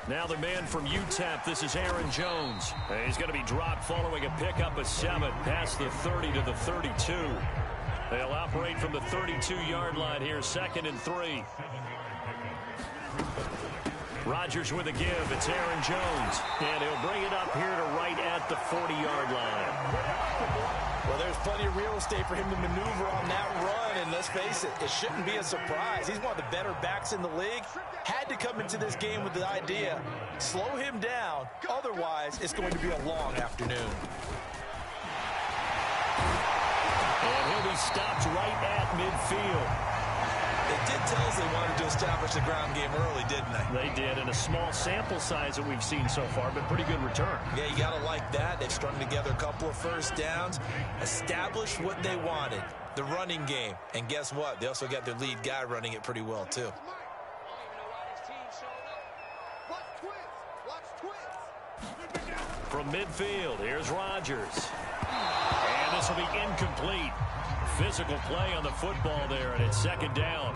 Now the man from UTEP, this is Aaron Jones. He's going to be dropped following a pickup of 7 past the 30 to the 32. They'll operate from the 32-yard line here, 2nd and 3. Rodgers with a give. It's Aaron Jones. And he'll bring it up here to right at the 40-yard line. Well, there's plenty of real estate for him to maneuver on that run, and let's face it, it shouldn't be a surprise. He's one of the better backs in the league. Had to come into this game with the idea, slow him down, otherwise it's going to be a long afternoon. And he'll be stopped right at midfield. They did tell us they wanted to establish the ground game early, didn't they? They did, in a small sample size that we've seen so far, but pretty good return. Yeah, you got to like that. They've strung together a couple of first downs, established what they wanted, the running game. And guess what? They also got their lead guy running it pretty well, too. From midfield, here's Rodgers. And this will be incomplete. Physical play on the football there, and it's 2nd down.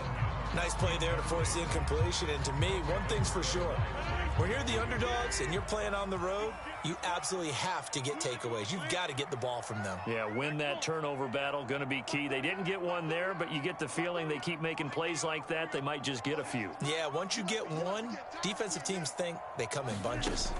Nice play there to force the incompletion. And to me, one thing's for sure. When you're the underdogs and you're playing on the road, you absolutely have to get takeaways. You've got to get the ball from them. Yeah, win that turnover battle, going to be key. They didn't get one there, but you get the feeling they keep making plays like that, they might just get a few. Yeah, once you get one, defensive teams think they come in bunches.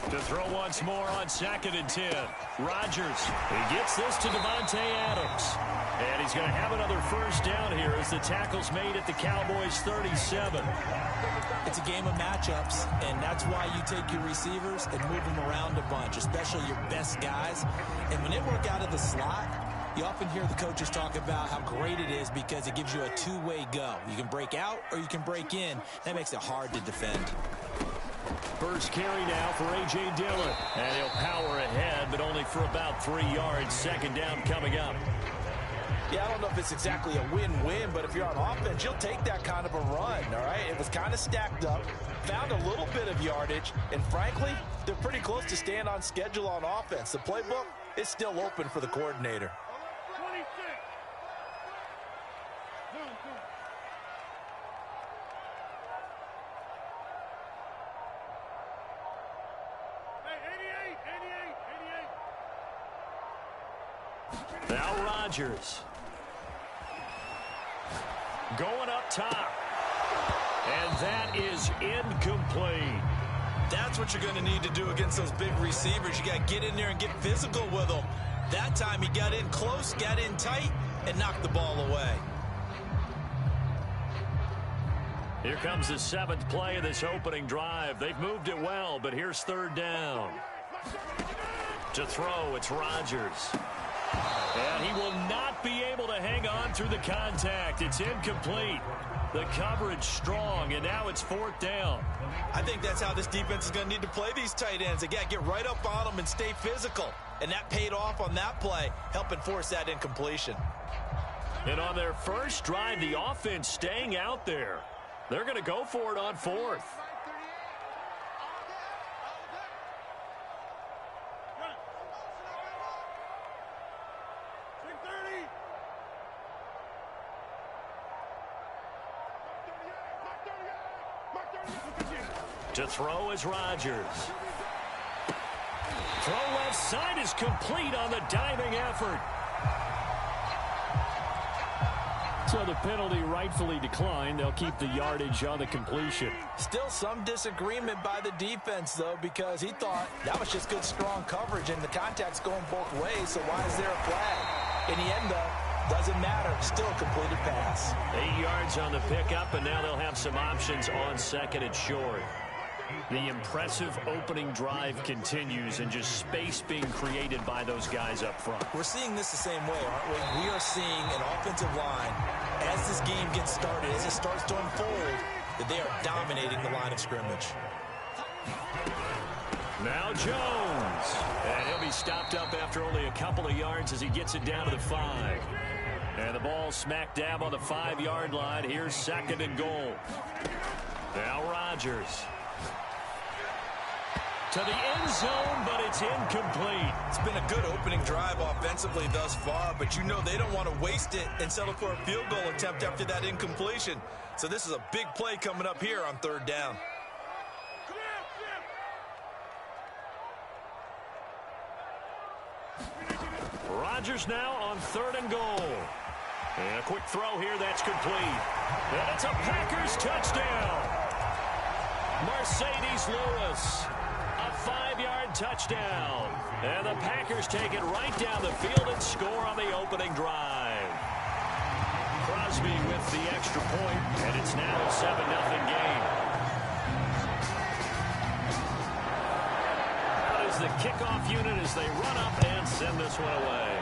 To throw once more on 2nd and 10. Rodgers, he gets this to Devontae Adams. And he's going to have another first down here as the tackle's made at the Cowboys' 37. It's a game of matchups, and that's why you take your receivers and move them around a bunch, especially your best guys. And when they work out of the slot, you often hear the coaches talk about how great it is because it gives you a two-way go. You can break out or you can break in. That makes it hard to defend. First carry now for A.J. Dillon. And he'll power ahead, but only for about 3 yards. 2nd down coming up. Yeah, I don't know if it's exactly a win-win, but if you're on offense, you'll take that kind of a run, all right? It was kind of stacked up, found a little bit of yardage, and frankly, they're pretty close to staying on schedule on offense. The playbook is still open for the coordinator. Now Rodgers. Going up top. And that is incomplete. That's what you're going to need to do against those big receivers. You got to get in there and get physical with them. That time he got in close, got in tight, and knocked the ball away. Here comes the 7th play of this opening drive. They've moved it well, but here's 3rd down. To throw, it's Rodgers. And he will not be able to hang on through the contact. It's incomplete. The coverage strong, and now it's 4th down. I think that's how this defense is going to need to play these tight ends. They got to get right up on them and stay physical. And that paid off on that play, helping force that incompletion. And on their first drive, the offense staying out there. They're going to go for it on 4th. To throw is Rodgers. Throw left side is complete on the diving effort. So the penalty rightfully declined. They'll keep the yardage on the completion. Still some disagreement by the defense, though, because he thought that was just good, strong coverage, and the contact's going both ways, so why is there a flag? In the end, though, doesn't matter. Still a completed pass. 8 yards on the pickup, and now they'll have some options on 2nd and short. The impressive opening drive continues, and just space being created by those guys up front. We're seeing this the same way, aren't we? We are seeing an offensive line, as this game gets started, as it starts to unfold, that they are dominating the line of scrimmage. Now Jones. And he'll be stopped up after only a couple of yards as he gets it down to the 5. And the ball smack dab on the 5-yard line. Here's 2nd and goal. Now Rodgers. To the end zone, but it's incomplete. It's been a good opening drive offensively thus far, but you know they don't want to waste it and settle for a field goal attempt after that incompletion. So this is a big play coming up here on third down. Rodgers now on third and goal. And a quick throw here, that's complete. And it's a Packers touchdown. Mercedes Lewis, a 5-yard touchdown. And the Packers take it right down the field and score on the opening drive. Crosby with the extra point, and it's now a 7-0 game. Out is the kickoff unit as they run up and send this one away.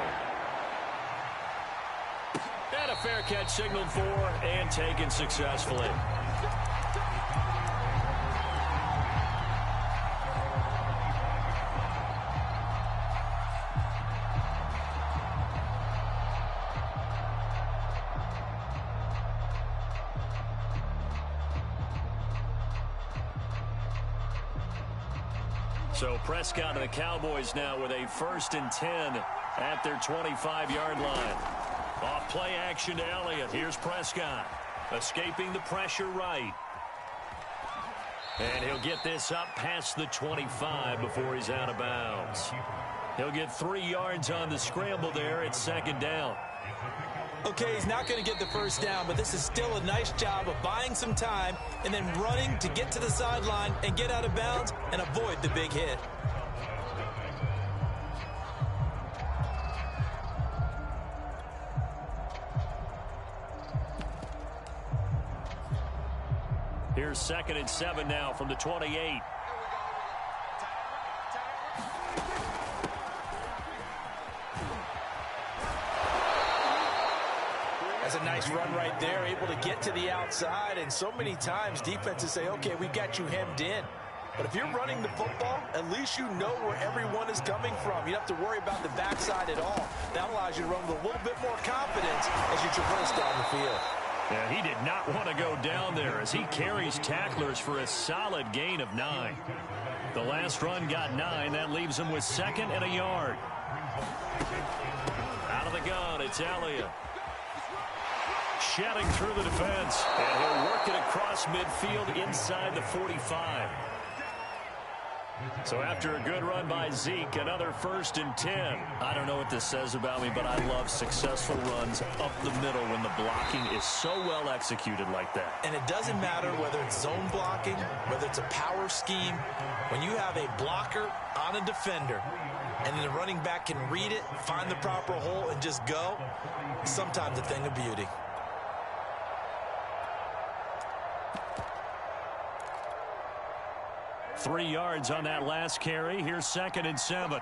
And a fair catch signaled for and taken successfully. So Prescott and the Cowboys now with a 1st and 10 at their 25-yard line. Off play action to Elliott. Here's Prescott. Escaping the pressure right. And he'll get this up past the 25 before he's out of bounds. He'll get 3 yards on the scramble there at 2nd down. Okay, he's not going to get the first down, but this is still a nice job of buying some time and then running to get to the sideline and get out of bounds and avoid the big hit. Here's 2nd and 7 now from the 28. That's a nice run right there, able to get to the outside, and so many times defenses say, okay, we got you hemmed in. But if you're running the football, at least you know where everyone is coming from. You don't have to worry about the backside at all. That allows you to run with a little bit more confidence as you traverse down the field. Yeah, he did not want to go down there as he carries tacklers for a solid gain of 9. The last run got 9. That leaves him with 2nd and a yard. Out of the gun, it's Elliott. Shedding through the defense, and he'll work it across midfield inside the 45. So after a good run by Zeke, another 1st and 10. I don't know what this says about me, but I love successful runs up the middle when the blocking is so well executed like that. And it doesn't matter whether it's zone blocking, whether it's a power scheme. When you have a blocker on a defender, and then the running back can read it, find the proper hole, and just go, sometimes a thing of beauty. Three yards on that last carry. Here's 2nd and 7.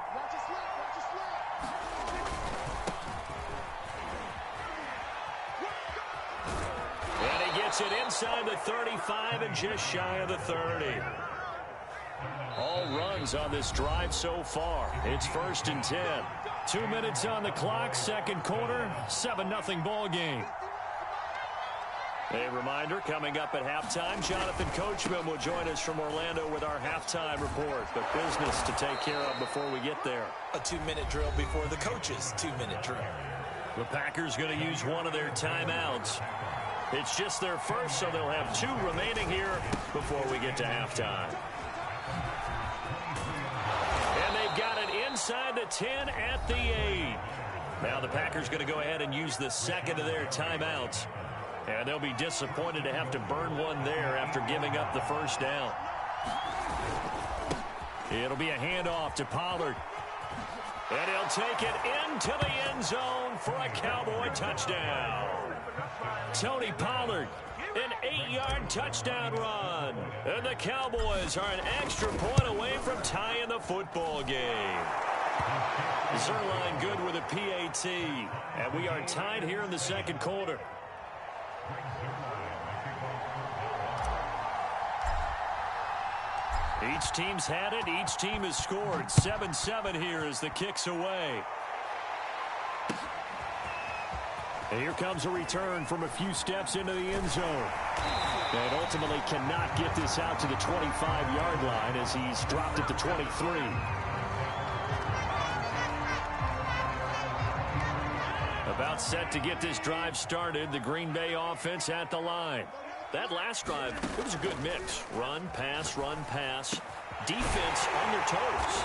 And he gets it inside the 35 and just shy of the 30. All runs on this drive so far. It's 1st and 10. 2 minutes on the clock, 2nd quarter, 7-0 ball game. A reminder, coming up at halftime, Jonathan Coachman will join us from Orlando with our halftime report. But business to take care of before we get there. A 2-minute drill before the coach's 2-minute drill. The Packers going to use one of their timeouts. It's just their first, so they'll have 2 remaining here before we get to halftime. And they've got it inside the 10 at the 8. Now the Packers going to go ahead and use the 2nd of their timeouts. And they'll be disappointed to have to burn one there after giving up the 1st down. It'll be a handoff to Pollard. And he'll take it into the end zone for a Cowboy touchdown. Tony Pollard, an 8-yard touchdown run. And the Cowboys are an extra point away from tying the football game. Zerline good with a PAT. And we are tied here in the 2nd quarter. Each team's had it. Each team has scored. 7-7 here as the kick's away. And here comes a return from a few steps into the end zone. And ultimately cannot get this out to the 25-yard line as he's dropped it to 23. About set to get this drive started. The Green Bay offense at the line. That last drive, it was a good mix. Run, pass, defense on their toes.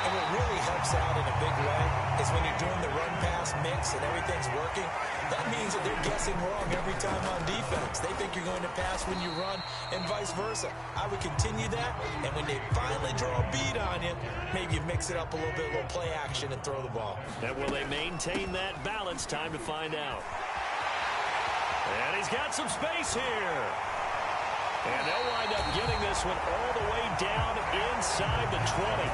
And what really helps out in a big way is when you're doing the run-pass mix and everything's working, that means that they're guessing wrong every time on defense. They think you're going to pass when you run and vice versa. I would continue that, and when they finally draw a bead on you, maybe you mix it up a little bit, a little play action, and throw the ball. And will they maintain that balance? Time to find out. And he's got some space here. And they'll wind up getting this one all the way down inside the 20.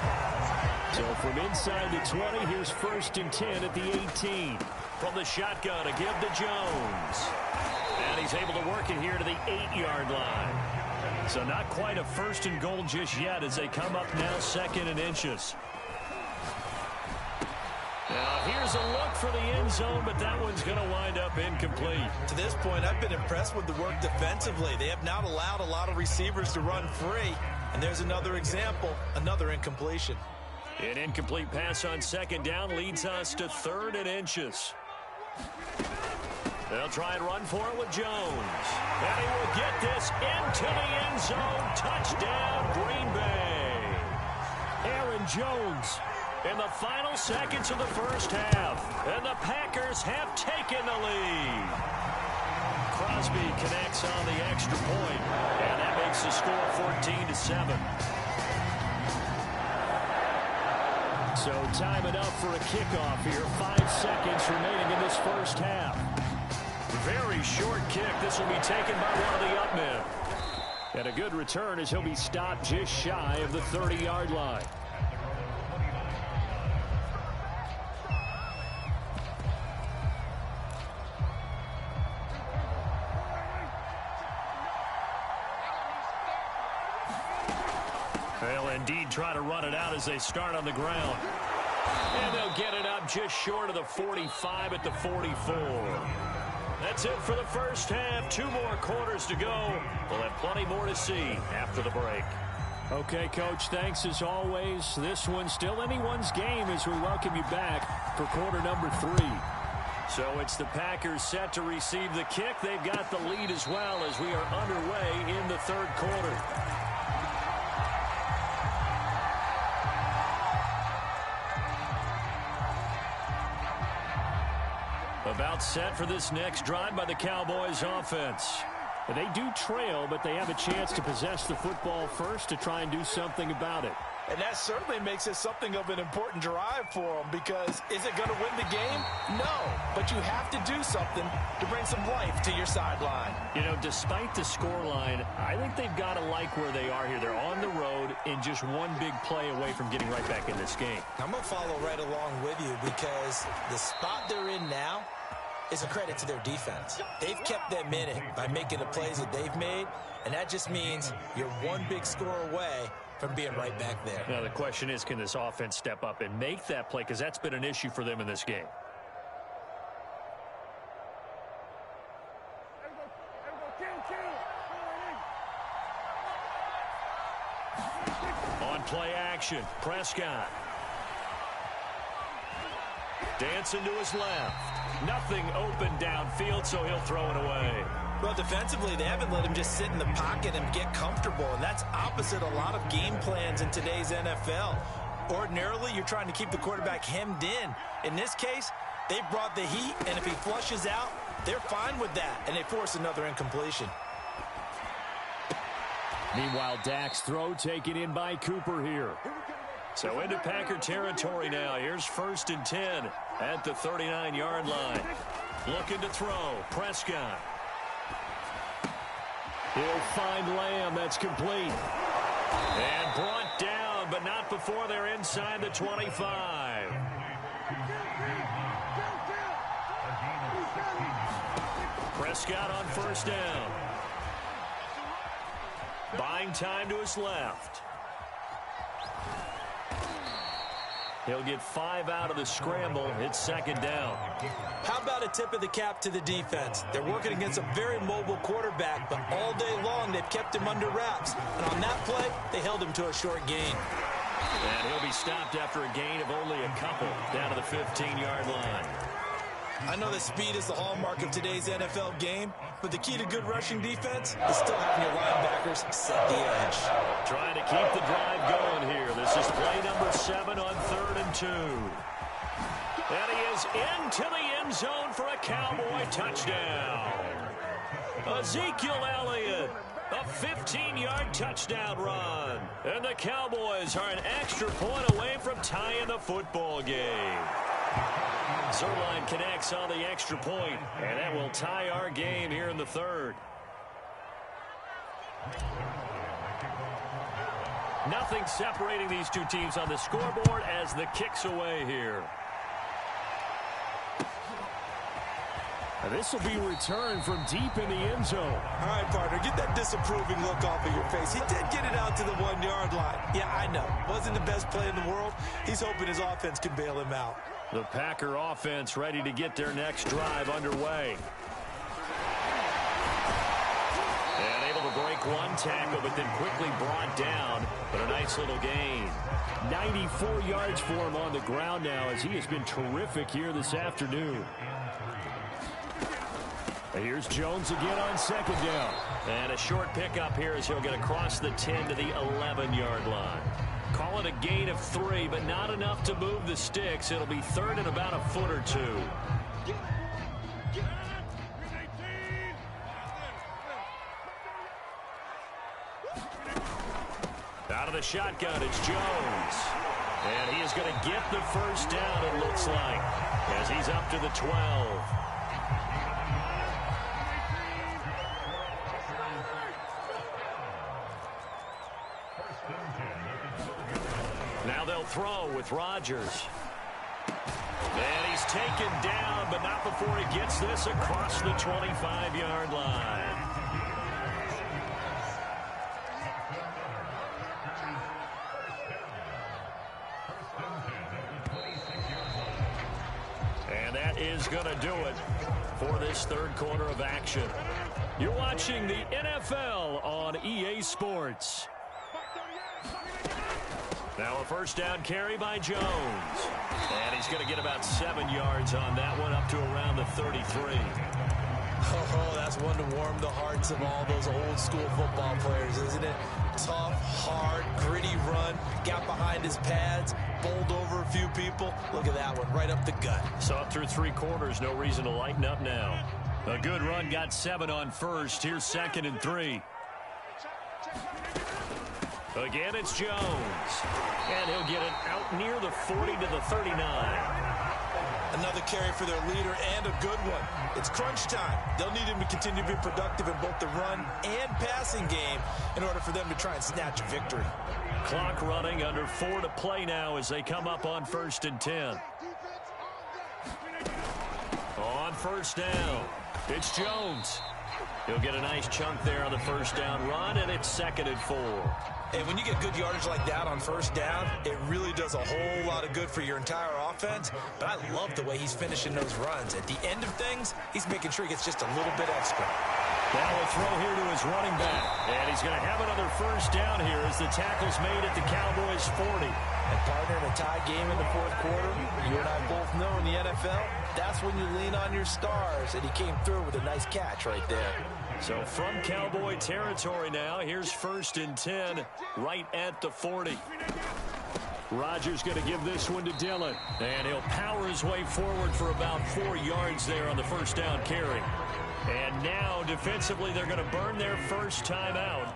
So from inside the 20, here's 1st and 10 at the 18. From the shotgun, a give to Jones. And he's able to work it here to the 8-yard line. So not quite a 1st and goal just yet as they come up now 2nd and inches. Now here's a look for the end zone, but that one's going to wind up incomplete. To this point, I've been impressed with the work defensively. They have not allowed a lot of receivers to run free. And there's another example, another incompletion. An incomplete pass on 2nd down leads us to 3rd and inches. They'll try and run for it with Jones. And he will get this into the end zone. Touchdown, Green Bay. Aaron Jones in the final seconds of the first half. And the Packers have taken the lead. Crosby connects on the extra point, and that makes the score 14-7. So time it up for a kickoff here. 5 seconds remaining in this first half. Very short kick. This will be taken by one of the up men. And a good return as he'll be stopped just shy of the 30-yard line. They'll indeed try to run it out as they start on the ground. And they'll get it up just short of the 45 at the 44. That's it for the first half. 2 more quarters to go. We'll have plenty more to see after the break. Okay, Coach, thanks as always. This one's still anyone's game as we welcome you back for quarter number 3. So it's the Packers set to receive the kick. They've got the lead as well as we are underway in the 3rd quarter. About set for this next drive by the Cowboys offense. They do trail, but they have a chance to possess the football first to try and do something about it. And that certainly makes it something of an important drive for them, because is it going to win the game? No, but you have to do something to bring some life to your sideline. You know, despite the scoreline, I think they've got to like where they are here. They're on the road and just one big play away from getting right back in this game. I'm going to follow right along with you, because the spot they're in now is a credit to their defense. They've kept them in it by making the plays that they've made, and that just means you're one big score away from being right back there. Now the question is, can this offense step up and make that play, because that's been an issue for them in this game. On play action, Prescott. Dancing to his left. Nothing open downfield, so he'll throw it away. Well, defensively, they haven't let him just sit in the pocket and get comfortable, and that's opposite a lot of game plans in today's NFL. Ordinarily, you're trying to keep the quarterback hemmed in. In this case, they brought the heat, and if he flushes out, they're fine with that, and they force another incompletion. Meanwhile, Dak's throw taken in by Cooper here. So into Packer territory now. Here's 1st and 10 at the 39-yard line. Looking to throw. Prescott. He'll find Lamb. That's complete. And brought down, but not before they're inside the 25. Prescott on 1st down. Buying time to his left. He'll get 5 out of the scramble. It's second down. How about a tip of the cap to the defense? They're working against a very mobile quarterback, but all day long they've kept him under wraps. And on that play, they held him to a short gain. And he'll be stopped after a gain of only a couple down to the 15-yard line. I know that speed is the hallmark of today's NFL game, but the key to good rushing defense is still having your linebackers set the edge. Trying to keep the drive going here. This is play number 7 on 3rd and 2. And he is into the end zone for a Cowboy touchdown. Ezekiel Elliott, a 15-yard touchdown run. And the Cowboys are an extra point away from tying the football game. Zerline connects on the extra point, and that will tie our game here in the 3rd. Nothing separating these two teams on the scoreboard as the kick's away here. And this will be returned from deep in the end zone. All right, partner, get that disapproving look off of your face. He did get it out to the 1-yard line. Yeah, I know. Wasn't the best play in the world. He's hoping his offense can bail him out. The Packer offense ready to get their next drive underway. And able to break one tackle, but then quickly brought down. But a nice little gain. 94 yards for him on the ground now as he has been terrific here this afternoon. And here's Jones again on second down. And a short pickup here as he'll get across the 10 to the 11-yard line. Call it a gain of 3, but not enough to move the sticks. It'll be 3rd and about a foot or 2. Out of the shotgun, it's Jones. And he is going to get the first down, it looks like, as he's up to the 12. Now they'll throw with Rodgers. And he's taken down, but not before he gets this across the 25-yard line. And that is going to do it for this 3rd quarter of action. You're watching the NFL on EA Sports. Now a first down carry by Jones. And he's going to get about 7 yards on that one, up to around the 33. Oh, that's one to warm the hearts of all those old school football players, isn't it? Tough, hard, gritty run, got behind his pads, bowled over a few people. Look at that one, right up the gut. Saw it through 3 quarters, no reason to lighten up now. A good run, got 7 on first. Here's 2nd and 3. Again, it's Jones. And he'll get it out near the 40 to the 39. Another carry for their leader and a good one. It's crunch time. They'll need him to continue to be productive in both the run and passing game in order for them to try and snatch a victory. Clock running, under 4 to play now as they come up on 1st and 10. On first down, it's Jones. He'll get a nice chunk there on the first down run, and it's 2nd and 4. And when you get good yardage like that on first down, it really does a whole lot of good for your entire offense. But I love the way he's finishing those runs. At the end of things, he's making sure he gets just a little bit extra. Now a throw here to his running back. And he's going to have another first down here as the tackle's made at the Cowboys' 40. And partner, in a tie game in the 4th quarter, you and I both know in the NFL, that's when you lean on your stars. And he came through with a nice catch right there. So from Cowboy territory now, here's 1st and 10 right at the 40. Rodgers going to give this one to Dillon. And he'll power his way forward for about 4 yards there on the first down carry. And now defensively they're going to burn their first timeout.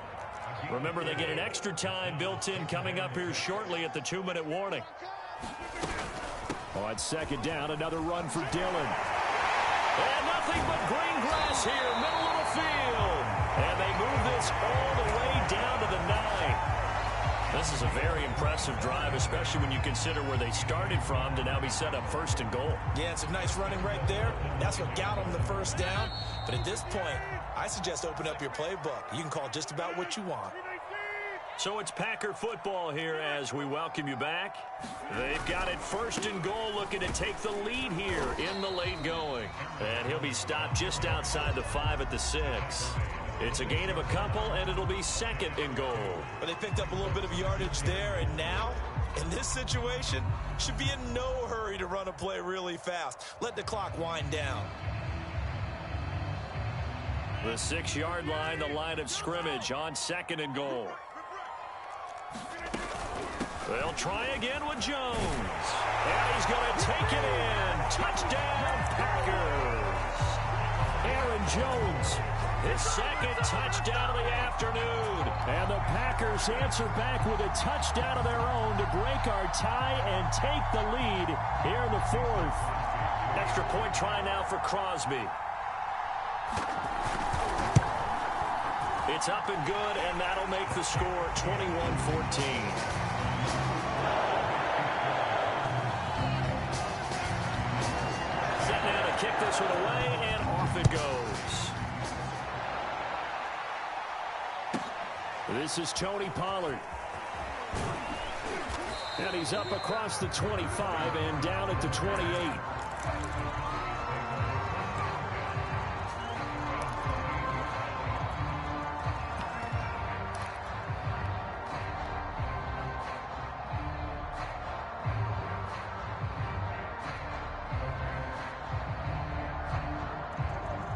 Remember, they get an extra time built in coming up here shortly at the 2-minute warning. On 2nd down, another run for Dillon. And nothing but green grass here, middle of the field. And they move this all the way down to the 9. This is a very impressive drive, especially when you consider where they started from to now be set up 1st and goal. Yeah, some nice running right there. That's what got them the first down. But at this point, I suggest open up your playbook. You can call just about what you want. So it's Packer football here as we welcome you back. They've got it first and goal, looking to take the lead here in the late going. And he'll be stopped just outside the 5 at the 6. It's a gain of a couple, and it'll be second and goal. But they picked up a little bit of yardage there, and now, in this situation, should be in no hurry to run a play really fast. Let the clock wind down. The 6-yard line, the line of scrimmage on second and goal. They'll try again with Jones. And he's going to take it in. Touchdown, Packers. Aaron Jones, his second touchdown of the afternoon. And the Packers answer back with a touchdown of their own to break our tie and take the lead here in the 4th. Extra point try now for Crosby. It's up and good, and that'll make the score 21-14. Now to kick this one away, and off it goes. This is Tony Pollard. And he's up across the 25 and down at the 28.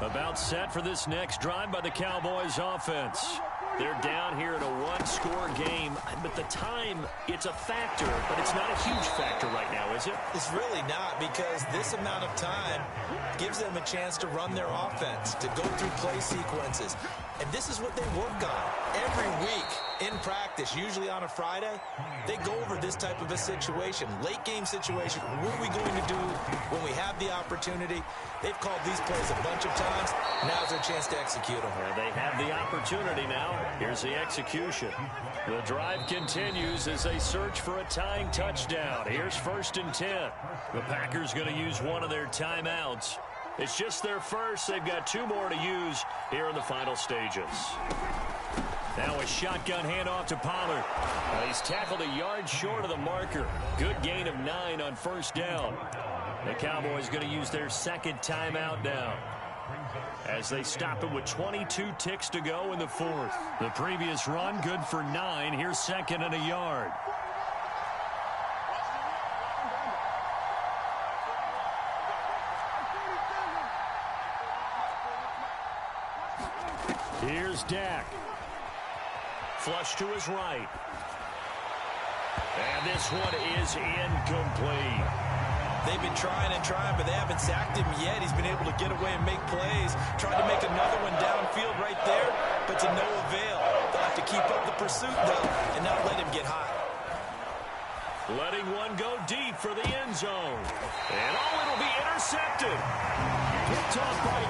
About set for this next drive by the Cowboys offense. They're down here in a one-score game, but the time, it's a factor, but it's not a huge factor right now, is it? It's really not, because this amount of time gives them a chance to run their offense, to go through play sequences. And this is what they work on every week in practice, usually on a Friday. They go over this type of a situation, late game situation. What are we going to do when we have the opportunity? They've called these plays a bunch of times. Now's their chance to execute them. And they have the opportunity now. Here's the execution. The drive continues as they search for a tying touchdown. Here's 1st and 10. The Packers going to use one of their timeouts. It's just their first. They've got 2 more to use here in the final stages. Now a shotgun handoff to Pollard. He's tackled a yard short of the marker. Good gain of 9 on 1st down. The Cowboys going to use their second timeout now, as they stop it with 22 ticks to go in the 4th. The previous run good for 9. Here's 2nd and a yard. Here's Dak. Flush to his right. And this one is incomplete. They've been trying and trying, but they haven't sacked him yet. He's been able to get away and make plays. Tried to make another one downfield right there, but to no avail. They'll have to keep up the pursuit, though, and not let him get hot. Letting one go deep for the end zone. And it'll be intercepted. Picked off by